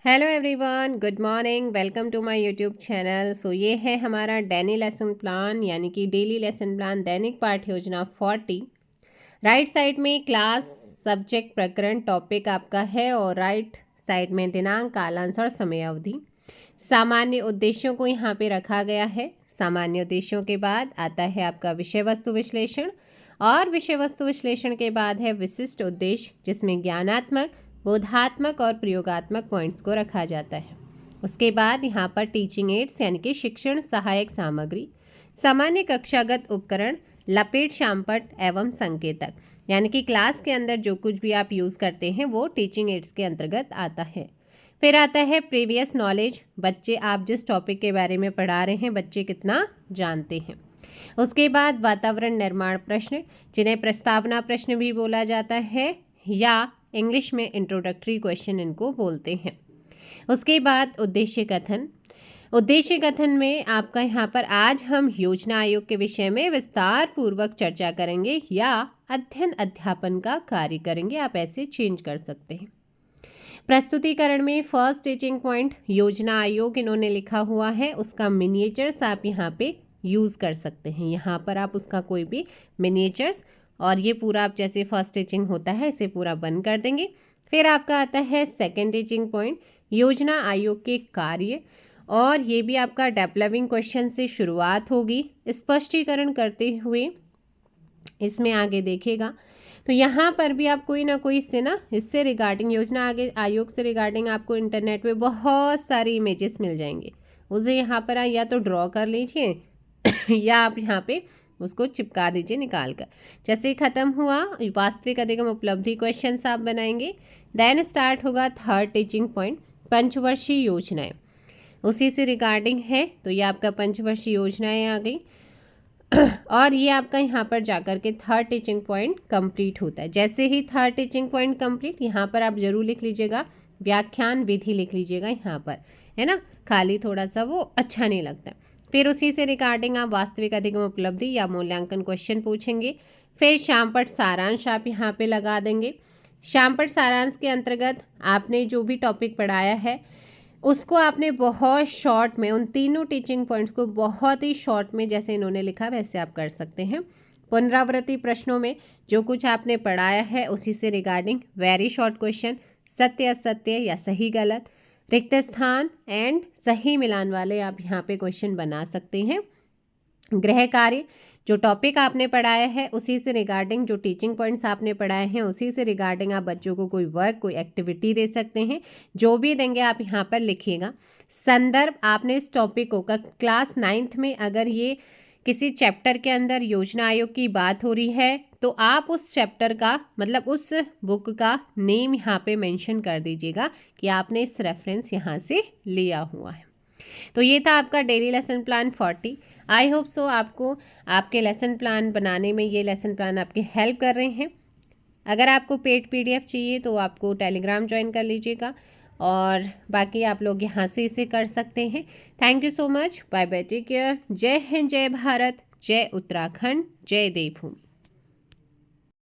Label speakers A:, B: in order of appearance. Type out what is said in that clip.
A: Hello everyone, good morning. Welcome to my YouTube channel. So ये है हमारा daily lesson plan यानी कि डेली लेसन प्लान दैनिक पाठ योजना 40। राइट साइड में क्लास, सब्जेक्ट, प्रकरण, टॉपिक आपका है और राइट साइड में दिनांक, कालांश और समय अवधि। सामान्य उद्देश्यों को यहाँ पे रखा गया है। सामान्य उद्देश्यों के बाद आता है आपका विषय वस्तु विश्लेषण और विषय वस्तु विश्लेषण के बाद है विशिष्ट उद्देश्य, जिसमें ज्ञानात्मक, बोधात्मक और प्रयोगात्मक पॉइंट्स को रखा जाता है। उसके बाद यहाँ पर टीचिंग एड्स यानी कि शिक्षण सहायक सामग्री, सामान्य कक्षागत उपकरण, लपेट, शामपट एवं संकेतक यानी कि क्लास के अंदर जो कुछ भी आप यूज़ करते हैं वो टीचिंग एड्स के अंतर्गत आता है। फिर आता है प्रीवियस नॉलेज, बच्चे आप जिस टॉपिक के बारे में पढ़ा रहे हैं बच्चे कितना जानते हैं। उसके बाद वातावरण निर्माण प्रश्न, जिन्हें प्रस्तावना प्रश्न भी बोला जाता है या इंग्लिश में इंट्रोडक्टरी क्वेश्चन इनको बोलते हैं। उसके बाद उद्देश्य कथन। उद्देश्य कथन में आपका यहाँ पर आज हम योजना आयोग के विषय में विस्तार पूर्वक चर्चा करेंगे या अध्ययन अध्यापन का कार्य करेंगे, आप ऐसे चेंज कर सकते हैं। प्रस्तुतिकरण में फर्स्ट टीचिंग पॉइंट योजना आयोग इन्होंने लिखा हुआ है, उसका मिनिएचर्स आप यहाँ पे यूज़ कर सकते हैं। यहाँ पर आप उसका कोई भी मिनिएचर्स और ये पूरा आप जैसे फर्स्ट टीचिंग होता है इसे पूरा बंद कर देंगे। फिर आपका आता है सेकंड टीचिंग पॉइंट योजना आयोग के कार्य, और ये भी आपका डेवलपिंग क्वेश्चन से शुरुआत होगी स्पष्टीकरण करते हुए, इसमें आगे देखेगा। तो यहाँ पर भी आप कोई ना कोई इससे रिगार्डिंग योजना आगे आयोग से रिगार्डिंग आपको इंटरनेट पे बहुत सारी इमेजेस मिल जाएंगे, उसे यहाँ पर या तो ड्रॉ कर लीजिए या आप यहाँ पे उसको चिपका दीजिए निकाल कर। जैसे ही ख़त्म हुआ वास्तविक अधिगम उपलब्धि क्वेश्चन आप बनाएंगे। देन स्टार्ट होगा थर्ड टीचिंग पॉइंट पंचवर्षीय योजनाएं, उसी से रिगार्डिंग है। तो ये आपका पंचवर्षीय योजनाएं आ गई और ये आपका यहाँ पर जाकर के थर्ड टीचिंग पॉइंट कंप्लीट होता है। जैसे ही थर्ड टीचिंग पॉइंट कंप्लीट, यहाँ पर आप जरूर लिख लीजिएगा व्याख्यान विधि, लिख लीजिएगा यहाँ पर, है ना, खाली थोड़ा सा वो अच्छा नहीं लगता। फिर उसी से रिगार्डिंग आप वास्तविक अधिगम उपलब्धि या मूल्यांकन क्वेश्चन पूछेंगे। फिर शामपट सारांश आप यहाँ पे लगा देंगे। शामपट सारांश के अंतर्गत आपने जो भी टॉपिक पढ़ाया है उसको आपने बहुत शॉर्ट में, उन तीनों टीचिंग पॉइंट्स को बहुत ही शॉर्ट में जैसे इन्होंने लिखा वैसे आप कर सकते हैं। पुनरावृत्ति प्रश्नों में जो कुछ आपने पढ़ाया है उसी से रिगार्डिंग वेरी शॉर्ट क्वेश्चन, सत्य असत्य या सही गलत, रिक्त स्थान एंड सही मिलान वाले आप यहाँ पे क्वेश्चन बना सकते हैं। गृह कार्य, जो टॉपिक आपने पढ़ाया है उसी से रिगार्डिंग, जो टीचिंग पॉइंट्स आपने पढ़ाए हैं उसी से रिगार्डिंग आप बच्चों को कोई वर्क, कोई एक्टिविटी दे सकते हैं। जो भी देंगे आप यहाँ पर लिखिएगा। संदर्भ, आपने इस टॉपिक को क्लास 9th में अगर ये किसी चैप्टर के अंदर योजना आयोग की बात हो रही है तो आप उस चैप्टर का मतलब उस बुक का नेम यहाँ पे मेंशन कर दीजिएगा कि आपने इस रेफरेंस यहाँ से लिया हुआ है। तो ये था आपका daily lesson plan 40। I hope so आपको आपके लेसन प्लान बनाने में ये लेसन प्लान आपकी हेल्प कर रहे हैं। अगर आपको पेड PDF चाहिए तो आपको टेलीग्राम ज्वाइन कर लीजिएगा और बाकी आप लोग यहाँ से इसे कर सकते हैं। Thank you so much, bye bye, take care. Jai Hind, जय भारत, जय उत्तराखंड, जय देवभूमि।